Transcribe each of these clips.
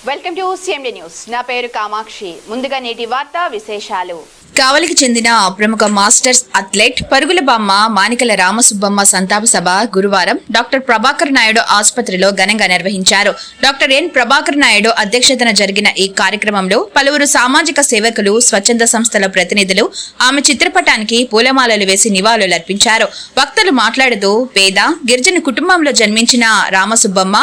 Welcome to CMD news. నా పేరు కామాక్షి. ముందుగా నేటి వార్తా విశేషాలు. కావలికి చెందిన ప్రముఖ మాస్టర్స్ అథ్లెట్ పరుగుల బామ్మ మానికల రామసుబ్బమ్మ సంతాప సభ గురువారం డాక్టర్ ప్రభాకర్ నాయుడు ఆసుపత్రిలో ఘనంగా నిర్వహించారు. డాక్టర్ ఎన్ ప్రభాకర్ నాయుడు అధ్యక్షతన జరిగిన ఈ కార్యక్రమంలో పలువురు సామాజిక సేవకులు, స్వచ్ఛంద సంస్థల ప్రతినిధులు ఆమె చిత్రపటానికి పూలమాలలు వేసి నివాళులర్పించారు. వక్తలు మాట్లాడుతూ పేద గిరిజన కుటుంబంలో జన్మించిన రామసుబ్బమ్మ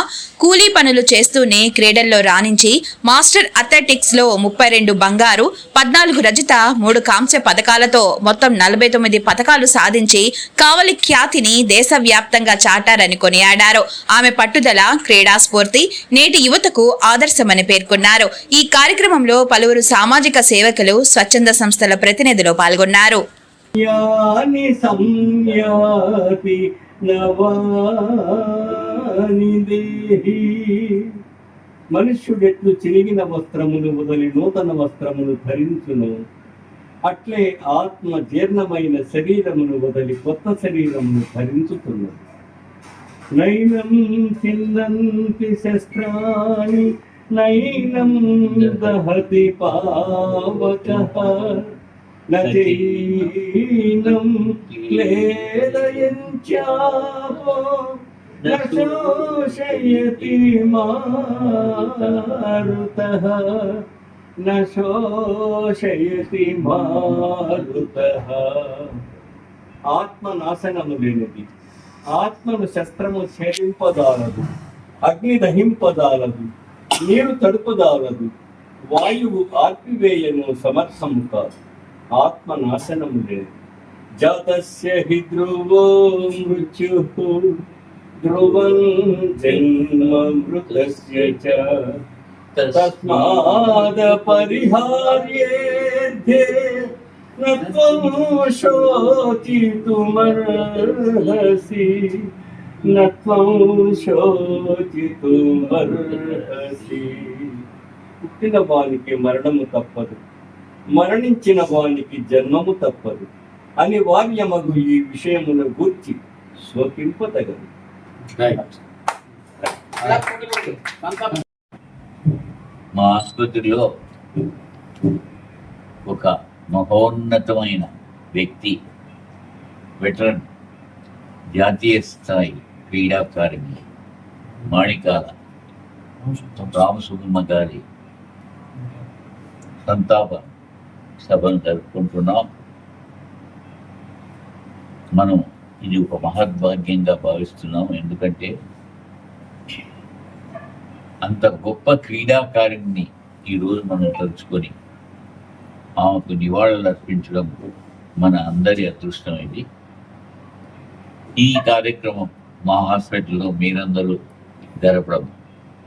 కూలీ పనులు చేస్తూనే క్రీడల్లో రాణించి మాస్టర్ అథ్లెటిక్స్ లో 32 బంగారు, 14 రజత, 3 కాంస్య పథకాలతో మొత్తం 49 పథకాలు సాధించి కావలి ఖ్యాతిని దేశవ్యాప్తంగా చాటారని కొనియాడారు. ఆమె పట్టుదల, క్రీడా స్ఫూర్తి నేటి యువతకు ఆదర్శమని పేర్కొన్నారు. ఈ కార్యక్రమంలో పలువురు సామాజిక సేవకులు, స్వచ్ఛంద సంస్థల ప్రతినిధులు పాల్గొన్నారు. మనుష్యుడెట్లు చిరిగిన వస్త్రములు వదిలి నూతన వస్త్రములు ధరించును, అట్లే ఆత్మ జీర్ణమైన శరీరమును వదిలి కొత్త శరీరమును ధరించుతున్నది. నైనం చిందంతి శస్త్రాణి నైనం దహతి పావకః నైనం క్లేదయంచాపో నశోషయతి మారుతః నశోషయతి మారుతః. ఆత్మ నాశనము లేనిది, ఆత్మను శస్త్రము ఛేదింపదాలదు, అగ్ని దహింపదాలదు, నీరు తడుపదాలదు, వాయువు ఆర్పివేయను సమర్థము కాదు. ఆత్మ నాశనము లేదు. జాతస్య హి ధ్రువో మృత్యుః ధ్రువం జన్మ మృతస్య చ తస్మాద్ పరిహార్యేర్థే న త్వం శోచితుమర్హసి న త్వం శోచితుమర్హసి. పుట్టిన వానికి మరణము తప్పదు, మరణించిన వానికి జన్మము తప్పదు. అనివార్యమగు ఈ విషయమును గూర్చి శోకింపదగదు. మా ఆసుపత్రిలో ఒక మహోన్నతమైన వ్యక్తి, వెటరన్, జాతీయ స్థాయి క్రీడాకారిణి మాణికాల రామసుబ్బమ్మ గారి సంతాప సభను జరుపుకుంటున్నాం. మనం ఇది ఒక మహద్భాగ్యంగా భావిస్తున్నాం. ఎందుకంటే అంత గొప్ప క్రీడాకారిణిని ఈరోజు మనం తలుచుకొని ఆమెకు నివాళులు అర్పించడం మన అందరి అదృష్టం. ఇది ఈ కార్యక్రమం మా హాస్పిటల్లో మీరందరూ జరపడం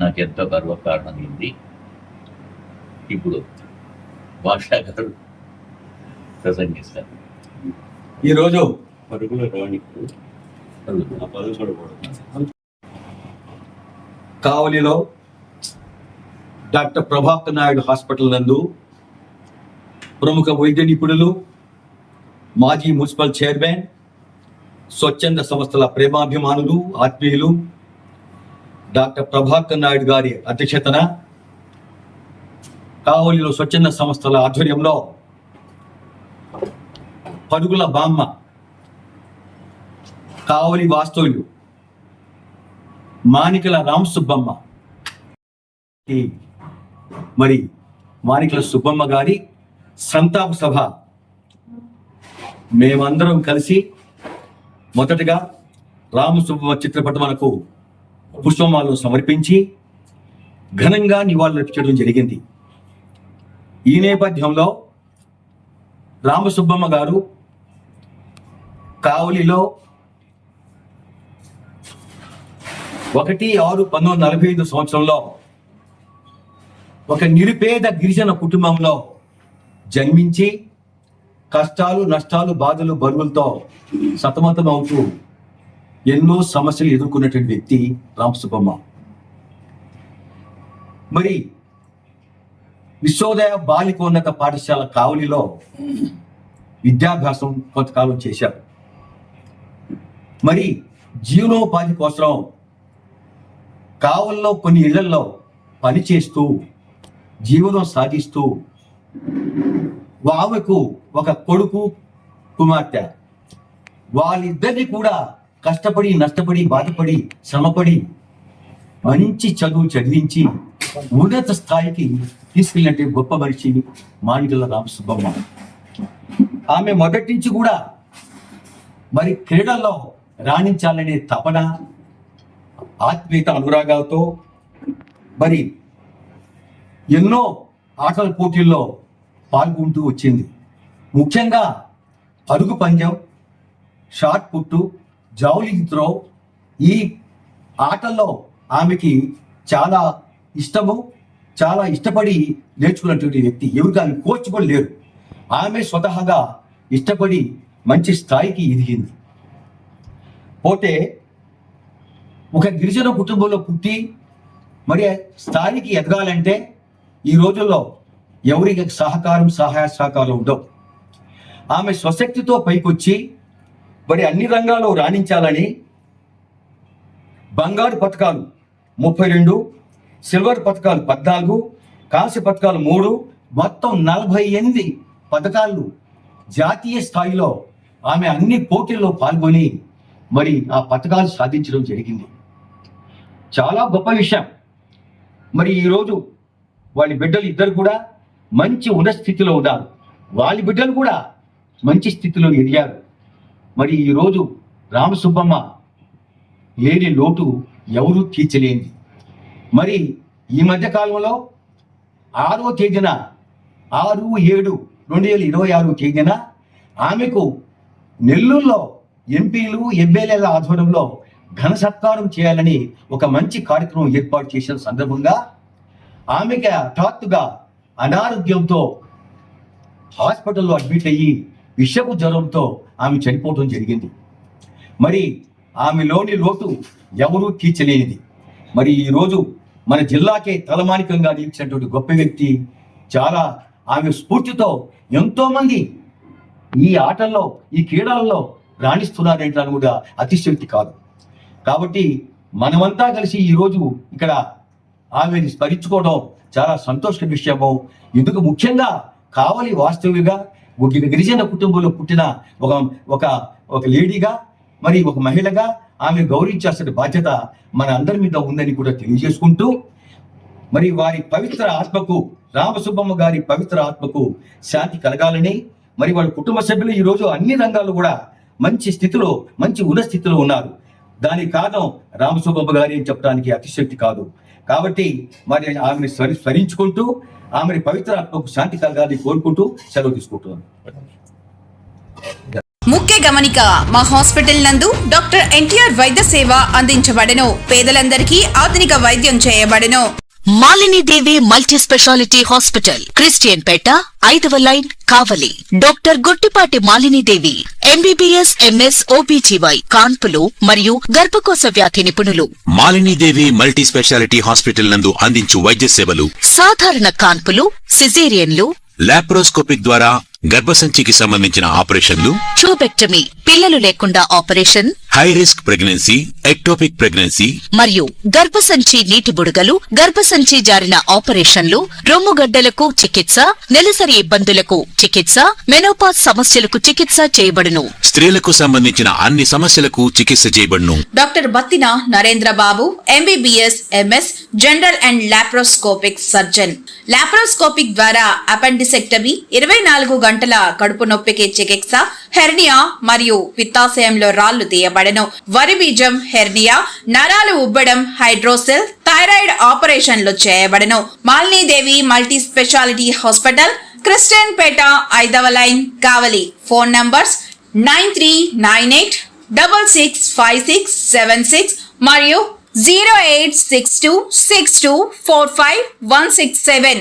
నాకు ఎంతో గర్వకారణమైంది. ఇప్పుడు భాషా గారు ప్రసంగిస్తారు. ఈరోజు పరుగుల రాణి కావలిలో డాక్టర్ ప్రభాకర్ నాయుడు హాస్పిటల్ నందు ప్రముఖ వైద్య నిపుణులు, మాజీ మున్సిపల్ చైర్మన్, స్వచ్ఛంద సంస్థల ప్రేమాభిమానులు, ఆత్మీయులు డాక్టర్ ప్రభాకర్ నాయుడు గారి అధ్యక్షతన కావలిలో స్వచ్ఛంద సంస్థల ఆధ్వర్యంలో పరుగుల బామ్మ, కావలి వాస్తవ్యులు మానికల రామసుబ్బమ్మ, మరి మానికల సుబ్బమ్మ గారి సంతాప సభ మేమందరం కలిసి మొదటగా రామసుబ్బమ్మ చిత్రపటమునకు పుష్పమాలను సమర్పించి ఘనంగా నివాళులర్పించడం జరిగింది. ఈ నేపథ్యంలో రామసుబ్బమ్మ గారు కావలిలో 1/6/1945 సంవత్సరంలో ఒక నిరుపేద గిరిజన కుటుంబంలో జన్మించి కష్టాలు, నష్టాలు, బాధలు, బరువులతో సతమతం అవుతూ ఎన్నో సమస్యలు ఎదుర్కొన్నటువంటి వ్యక్తి రామసుబ్బమ్మ. మరి విశ్వోదయ బాలికోన్నత పాఠశాల కావలిలో విద్యాభ్యాసం కొంతకాలం చేశారు. మరి జీవనోపాధి కోసం కావలిలో కొన్ని ఇళ్లలో పనిచేస్తూ జీవనం సాగిస్తూ ఆమెకు ఒక కొడుకు కుమార్తె, వాళ్ళిద్దరిని కూడా కష్టపడి నష్టపడి బాధపడి శ్రమపడి మంచి చదువు చదివించి ఉన్నత స్థాయికి తీసుకెళ్ళినట్టే గొప్ప మనిషి మాణికల రామసుబ్బమ్మ. ఆమె మొదటి నుంచి కూడా మరి క్రీడల్లో రాణించాలనే తపన, ఆత్మీయత, అనురాగాలతో మరి ఎన్నో ఆటల పోటీల్లో పాల్గొంటూ వచ్చింది. ముఖ్యంగా అరుగు పందెం, షాట్ పుట్టు, జావలిన్ త్రో ఈ ఆటల్లో ఆమెకి చాలా ఇష్టము, చాలా ఇష్టపడి నేర్చుకున్నటువంటి వ్యక్తి. ఎవరికి ఆమె కోచ్ కూడా లేరు. ఆమె స్వతహాగా ఇష్టపడి మంచి స్థాయికి ఎదిగింది. పోతే ఒక గిరిజన కుటుంబంలో పుట్టి మరి స్థాయికి ఎదగాలంటే ఈ రోజుల్లో ఎవరికి సహకారం సహాయ సహకారం ఉండవు. ఆమె స్వశక్తితో పైకొచ్చి మరి అన్ని రంగాల్లో రాణించాలని బంగారు పథకాలు 32, సిల్వర్ పథకాలు 14, కాంస్య పథకాలు 3, మొత్తం 48 పథకాలు జాతీయ స్థాయిలో ఆమె అన్ని పోటీల్లో పాల్గొని మరి ఆ పథకాలు సాధించడం జరిగింది. చాలా గొప్ప విషయం. మరి ఈరోజు వాళ్ళ బిడ్డలు ఇద్దరు కూడా మంచి ఉన్నత స్థితిలో ఉన్నారు. వాళ్ళ బిడ్డలు కూడా మంచి స్థితిలో ఎదిగారు. మరి ఈరోజు రామసుబ్బమ్మ లేని లోటు ఎవరూ తీర్చలేంది. మరి ఈ మధ్య కాలంలో 6వ తేదీన 6/7/2026 తేదీన ఆమెకు నెల్లూరులో ఎంపీలు ఎమ్మెల్యేల ఆధ్వర్యంలో ఘన సత్కారం చేయాలని ఒక మంచి కార్యక్రమం ఏర్పాటు చేసిన సందర్భంగా ఆమెకి హఠాత్తుగా అనారోగ్యంతో హాస్పిటల్లో అడ్మిట్ అయ్యి విషపు జ్వరంతో ఆమె చనిపోవడం జరిగింది. మరి ఆమెలోని లోటు ఎవరూ తీర్చలేనిది. మరి ఈరోజు మన జిల్లాకే తలమానికంగా నిలిచినటువంటి గొప్ప వ్యక్తి. చాలా ఆమె స్ఫూర్తితో ఎంతోమంది ఈ ఆటల్లో, ఈ క్రీడలలో రాణిస్తున్నారంటే కూడా అతిశక్తి కాదు. కాబట్టి మనమంతా కలిసి ఈరోజు ఇక్కడ ఆమెను స్మరించుకోవడం చాలా సంతోష విషయము. ఇందుకు ముఖ్యంగా కావలి వాస్తవిగా ఒక గిరిజన కుటుంబంలో పుట్టిన ఒక లేడీగా, మరి ఒక మహిళగా ఆమె గౌరవించాల్సిన బాధ్యత మన అందరి మీద ఉందని కూడా తెలియజేసుకుంటూ, మరి వారి పవిత్ర ఆత్మకు, రామసుబ్బమ్మ గారి పవిత్ర ఆత్మకు శాంతి కలగాలని, మరి వాళ్ళ కుటుంబ సభ్యులు ఈరోజు అన్ని రంగాల్లో కూడా మంచి స్థితిలో, మంచి ఉన్నత స్థితిలో ఉన్నారు. దానికి కారణం రామసుబ్బమ్మ గారి అని చెప్పడానికి అతిశక్తి కాదు. కాబట్టి మరి ఆమెను స్మరించుకుంటూ ఆమెని పవిత్ర ఆత్మకు శాంతి కలగాలని కోరుకుంటూ సెలవు తీసుకుంటున్నాను. ముఖ్య గమనిక, మా హాస్పిటల్ నందు డాక్టర్ ఎన్టీఆర్ వైద్య సేవ అందించబడెను. పేదలందరికీ ఆధునిక వైద్యం చేయబడెను. Malinidevi multi speciality hospital, Christian Peta, 5వ line, Kavali. Doctor Gottipati Malinidevi MBBS, MS, OBGY, కాన్పులు మరియు గర్భకోశ వ్యాధి నిపుణులు. మాలినీదేవి మల్టీ స్పెషాలిటీ హాస్పిటల్ నందు అందించు వైద్య సేవలు: సాధారణ కాన్పులు, సిజేరియన్లు, లాప్రోస్కోపిక్ ద్వారా గర్భసంచికి సంబంధించిన ఆపరేషన్లు, ట్యూబెక్టమీ, పిల్లలు లేకుండా operation, high risk pregnancy, ectopic pregnancy మరియు గర్భసంచి నీటి బుడగలు, గర్భసంచి జారిన ఆపరేషన్లు, రొమ్ముగడ్డలకు చికిత్స, నెలసరి ఇబ్బందులకు చికిత్స, మెనోపాజ్ సమస్యలకు చికిత్స చేయబడును. స్త్రీలకు సంబంధించిన అన్ని సమస్యలకు చికిత్స చేయబడును. Doctor Battina Narendra Babu MBBS, MS, general and laparoscopic surgeon. Laparoscopic ద్వారా అపెండిసెక్టమీ, 24 గంటల కడుపు నొప్పికి చికిత్స, హెర్నియా మరియు పిత్తాశయంలో రాళ్లు తీయబడెను. వరి బీజం, హెర్నియా, నరాలు ఉబ్బడం, హైడ్రోసెల్, థైరాయిడ్ ఆపరేషన్లు చేయబడెను. Malinidevi multi speciality hospital, Christian Peta, 5వ లైన్, కావలి. ఫోన్ నంబర్స్ 9398665676 మరియు 08626245167.